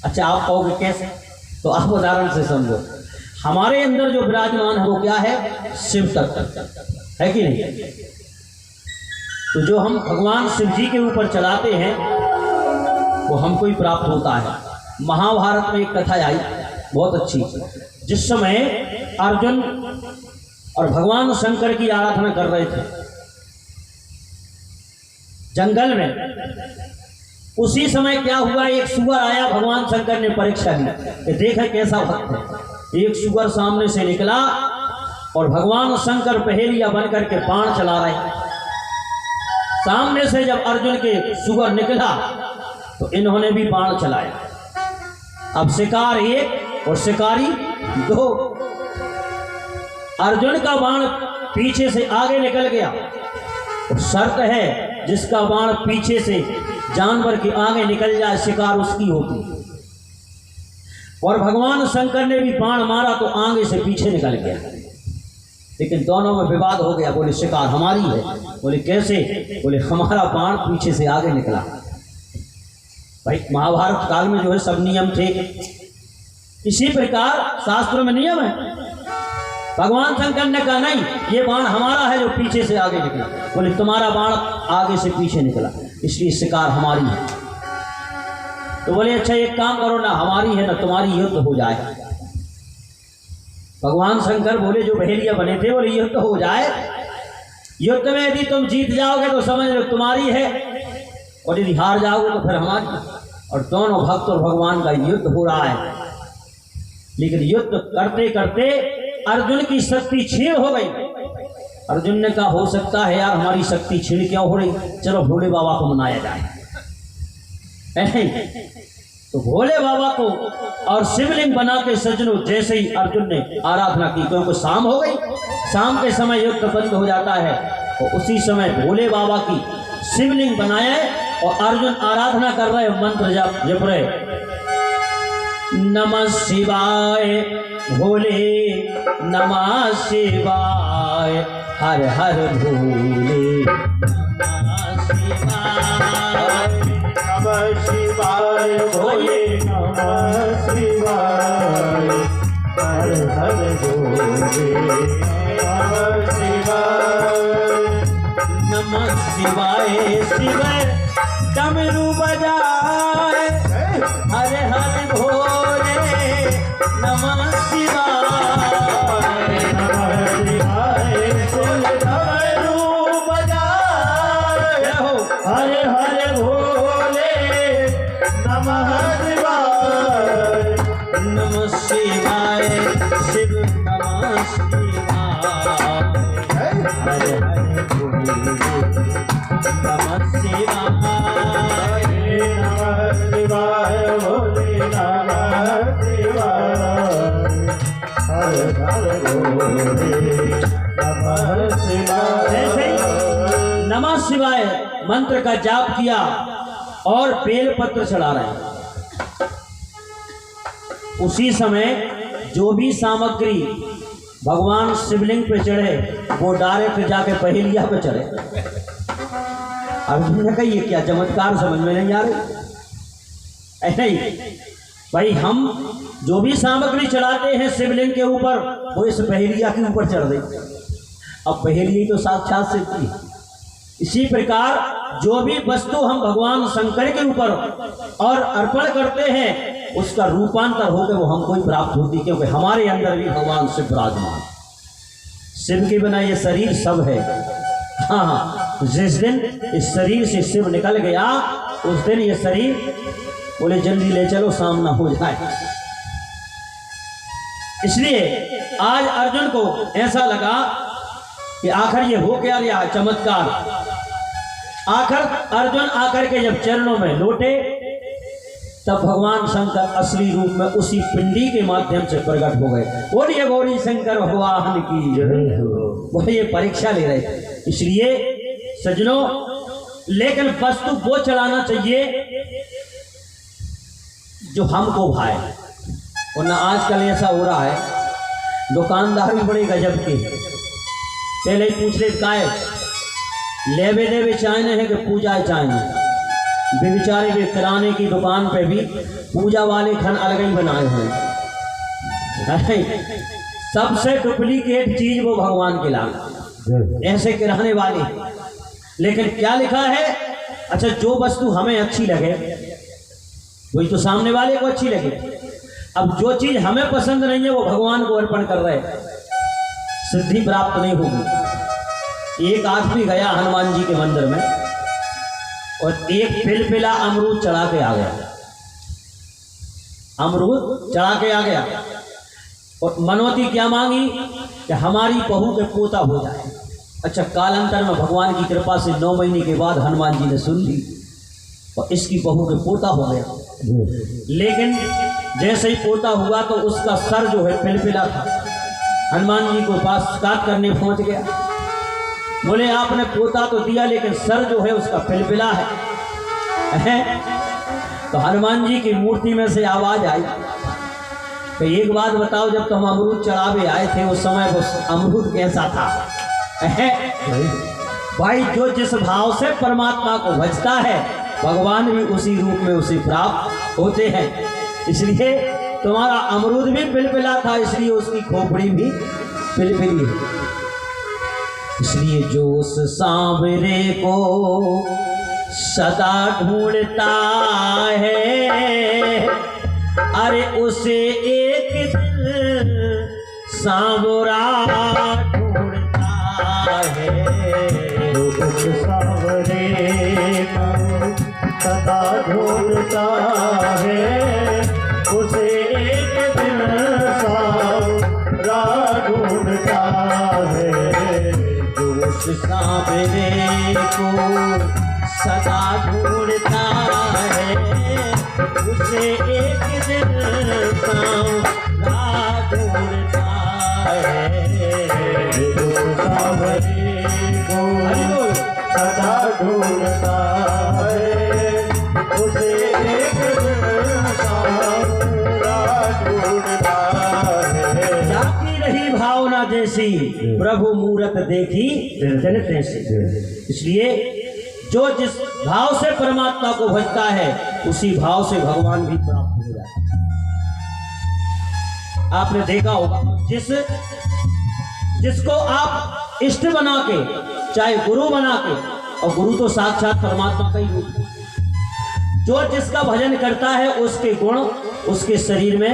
अच्छा, आप कहोगे कैसे? तो आप उदाहरण से समझो, हमारे अंदर जो विराजमान है वो क्या है? शिव तत्व है कि नहीं? तो जो हम भगवान शिव जी के ऊपर चलाते हैं वो हमको ही प्राप्त होता है। महाभारत में एक कथा आई बहुत अच्छी, जिस समय अर्जुन और भगवान शंकर की आराधना कर रहे थे जंगल में, उसी समय क्या हुआ, एक सुअर आया, भगवान शंकर ने परीक्षा ली कि देखा कैसा भक्त है। एक सुअर सामने से निकला और भगवान शंकर पहेलिया बनकर के बाण चला रहे। सामने से जब अर्जुन के सुअर निकला तो इन्होंने भी बाण चलाया। अब शिकार 1 और शिकारी 2। अर्जुन का बाण पीछे से आगे निकल गया, और शर्त है जिसका बाण पीछे से जानवर के आगे निकल जाए, शिकार उसकी होती। और भगवान शंकर ने भी बाण मारा तो आगे से पीछे निकल गया, लेकिन दोनों में विवाद हो गया। बोले शिकार हमारी है, बोले कैसे? बोले हमारा बाण पीछे से आगे निकला। भाई महाभारत काल में जो है सब नियम थे, इसी प्रकार शास्त्रों में नियम है। भगवान शंकर ने कहा नहीं, ये बाण हमारा है जो पीछे से आगे निकला। बोले तुम्हारा बाण आगे से पीछे निकला, इसलिए शिकार हमारी है। तो बोले अच्छा एक काम करो ना, हमारी है ना तुम्हारी, युद्ध हो जाए। भगवान शंकर बोले जो पहेलिया बने थे, बोले युद्ध हो जाए। युद्ध में यदि तुम जीत जाओगे तो समझ लो तुम्हारी है, और यदि हार जाओगे तो फिर हमारी। और दोनों भक्त और भगवान का युद्ध हो रहा है। लेकिन युद्ध करते करते अर्जुन की शक्ति क्षीण हो गई। अर्जुन ने कहा हो सकता है यार हमारी शक्ति क्षीण क्यों हो रही, चलो भोले बाबा को मनाया जाए। तो भोले बाबा को और शिवलिंग बना के सज्जनों, जैसे ही अर्जुन ने आराधना की, क्योंकि शाम हो गई, शाम के समय युद्ध बंद हो जाता है, और उसी समय भोले बाबा की शिवलिंग बनाया है और अर्जुन आराधना कर रहे, मंत्र जप रहे, नमः शिवाय भोले नमः शिवाय, हर हर भोले नमः शिवाय, नमः शिवाय भोले नमः शिवाय, हर हर भोले नमः शिवाय, नमः शिवाय। शिव डमरू बजाए, हर हर भोले नमः शिवाय, नमः शिवाय शिव डमरू बजाए, हर हर भोले नमः शिवाय, नमः शिवाय। शिव नमः शिवाय, हर हर भोले नमः शिवाय, नमः शिवाय भोले नमः शिवाय, हर हर भोले नमः शिवाय। ऐसे ही नमः शिवाय मंत्र का जाप किया और बेल पत्र चढ़ा रहे हैं। उसी समय जो भी सामग्री भगवान शिवलिंग पे चढ़े वो डायरेक्ट जाके पहेलिया पे चढ़े। अर्जुन ने कही ये क्या चमत्कार, समझ में नहीं आ रही। ऐसे ही भाई हम जो भी सामग्री चढ़ाते हैं शिवलिंग के ऊपर वो इस पहेलिया के ऊपर चढ़ गई। अब पहेली तो साक्षात शिव की। इसी प्रकार जो भी वस्तु हम भगवान शंकर के ऊपर और अर्पण करते हैं उसका रूपांतर होकर वो हमको ही प्राप्त होती, क्योंकि हमारे अंदर भी भगवान शिव विराजमान। शिव के बिना ये शरीर सब है। हाँ, जिस दिन इस शरीर से शिव निकल गया उस दिन ये शरीर बोले जल्दी ले चलो सामना हो जाए। इसलिए आज अर्जुन को ऐसा लगा कि आखिर ये हो क्या रहा चमत्कार। आखिर अर्जुन आकर के जब चरणों में लौटे तब भगवान शंकर असली रूप में उसी पिंडी के माध्यम से प्रकट हो गए। बोलिए गौरी शंकर भगवान की जय हो। बोले ये परीक्षा ले रहे थे। इसलिए सज्जनों, लेकिन वस्तु वो चलाना चाहिए जो हमको भाए। वरना आजकल ऐसा हो रहा है दुकानदार भी बड़े गजब के, पहले ही पूछ ले काय लेवे देवे चाहने हैं कि पूजा चाहने। बेचारे वे किराने की दुकान पे भी पूजा वाले खन अलग ही बनाए हुए हैं। सबसे डुप्लीकेट चीज वो भगवान के लाए ऐसे किराने वाले। लेकिन क्या लिखा है, अच्छा जो वस्तु हमें अच्छी लगे वही तो सामने वाले को अच्छी लगे। अब जो चीज हमें पसंद नहीं है वो भगवान को अर्पण कर रहे, सिद्धि प्राप्त नहीं होगी। एक आदमी गया हनुमान जी के मंदिर में और एक पिलपिला अमरूद चढ़ा के आ गया। अमरूद चढ़ा के आ गया और मनौती क्या मांगी कि हमारी बहू के पोता हो जाए। अच्छा, कालांतर में भगवान की कृपा से 9 महीने के बाद हनुमान जी ने सुन ली और इसकी बहू के पोता हो गया। लेकिन जैसे ही पोता हुआ तो उसका सर जो है पिलपिला था। हनुमान जी को पास काट करने पहुंच गया। बोले आपने पोता तो दिया लेकिन सर जो है उसका पिलपिला है। तो हनुमान जी की मूर्ति में से आवाज आई तो एक बात बताओ, जब तुम अमरूद चढ़ावे आए थे उस समय वो अमरूद कैसा था? भाई जो जिस भाव से परमात्मा को भजता है भगवान भी उसी रूप में उसे प्राप्त होते हैं। इसलिए तुम्हारा अमरूद भी पिलपिला था, इसलिए उसकी खोपड़ी भी पिलपिली है। इसलिए जो उस सांवरे को सदा ढूंढता है, अरे उसे एक दिन सांवरा ढूंढता है। उस सांवरे को सदा ढूंढता है, उसे एक दिन सांवरा ढूंढता है। जो उस सांवरे को सदा ढूंढता है, उसे एक दिन सांवरा ढूंढता है। उस सांवरे को सदा ढूंढता है, उसे एक दिन सांवरा ढूंढता है। जाती रही भावना जैसी, प्रभु मूरत देखी जन तैसी। इसलिए जो जिस भाव से परमात्मा को भजता है उसी भाव से भगवान भी प्राप्त हो जाता है। आपने देखा होगा जिसको आप इष्ट बना के, चाहे गुरु बना के, और गुरु तो साक्षात परमात्मा का ही रूप है, जो जिसका भजन करता है उसके गुण उसके शरीर में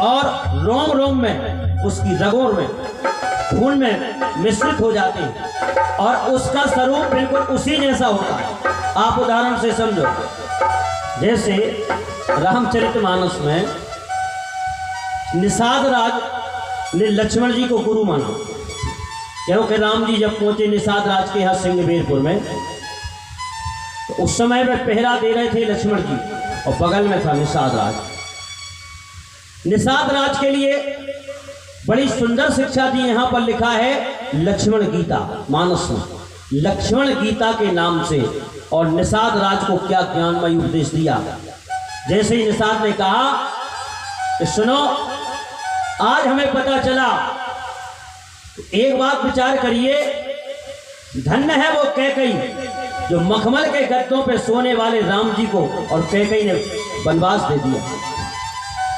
और रोम रोम में, उसकी रगों में, खून में मिश्रित हो जाते हैं और उसका स्वरूप बिल्कुल उसी जैसा होता है। आप उदाहरण से समझो, जैसे रामचरितमानस में निषाद राज ने लक्ष्मण जी को गुरु माना, क्योंकि राम जी जब पहुंचे निषाद राज के यहाँ सिंहबीरपुर में तो उस समय में पहरा दे रहे थे लक्ष्मण जी और बगल में था निषाद राज। निषाद राज के लिए बड़ी सुंदर शिक्षा दी, यहाँ पर लिखा है लक्ष्मण गीता मानस में, लक्ष्मण गीता के नाम से। और निषाद राज को क्या ज्ञानमय उपदेश दिया। जैसे ही निषाद ने कहा कि सुनो, आज हमें पता चला, एक बात विचार करिए, धन्य है वो कैकई जो मखमल के गद्दों पे सोने वाले राम जी को और कैकई ने वनवास दे दिया।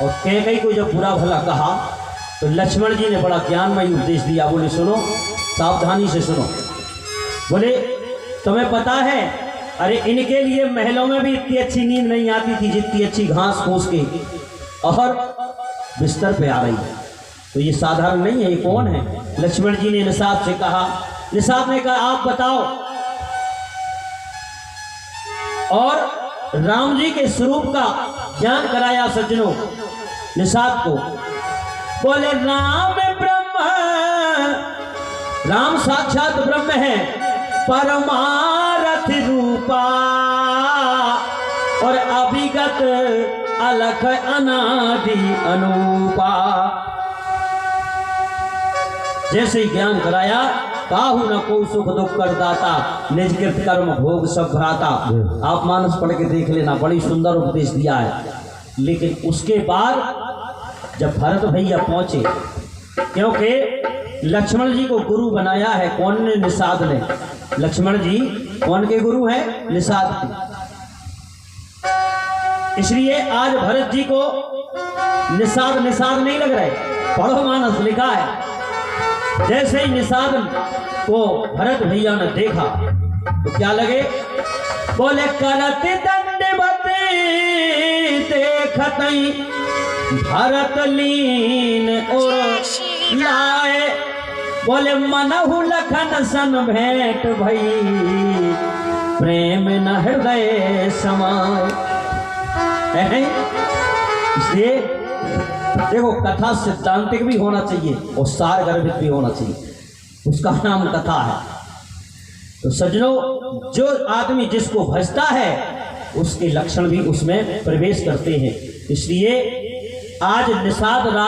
और कैकई को जब बुरा भला कहा तो लक्ष्मण जी ने बड़ा ज्ञानमयी उपदेश दिया। बोले सुनो, सावधानी से सुनो। बोले तुम्हें पता है, अरे इनके लिए महलों में भी इतनी अच्छी नींद नहीं आती थी जितनी अच्छी घास फूस के और बिस्तर पे आ रही है। तो ये साधारण नहीं है, ये कौन है? लक्ष्मण जी ने निषाद से कहा। निषाद ने कहा आप बताओ। और राम जी के स्वरूप का ज्ञान कराया सज्जनों निषाद को। बोले राम ब्रह्म, राम साक्षात ब्रह्म है, परमारथ रूपा और अभिगत अलख अनादि अनूपा। जैसे ही ज्ञान कराया, काहू न को सुख दुख कर दाता, निज कृत कर्म भोग सब भराता। आप मानस पढ़ के देख लेना, बड़ी सुंदर उपदेश दिया है। लेकिन उसके बाद जब भरत भैया पहुंचे, क्योंकि लक्ष्मण जी को गुरु बनाया है कौन ने? निषाद ने। लक्ष्मण जी कौन के गुरु हैं? निषाद के। इसलिए आज भरत जी को निषाद निषाद नहीं लग रहे। पढ़ो मानस, लिखा है। जैसे ही निषाद को भरत भैया ने देखा तो क्या लगे? बोले करते दंडवत देखतई भरत लीन और लाए। बोले मनहु लखन सन भेंट भई, प्रेम न हृदय समाए। इसलिए देखो, कथा सिद्धांतिक भी होना चाहिए और सार गर्भित भी होना चाहिए, उसका नाम कथा है। तो सज्जनों, जो आदमी जिसको भजता है उसके लक्षण भी उसमें प्रवेश करते हैं। इसलिए आज निषाद राज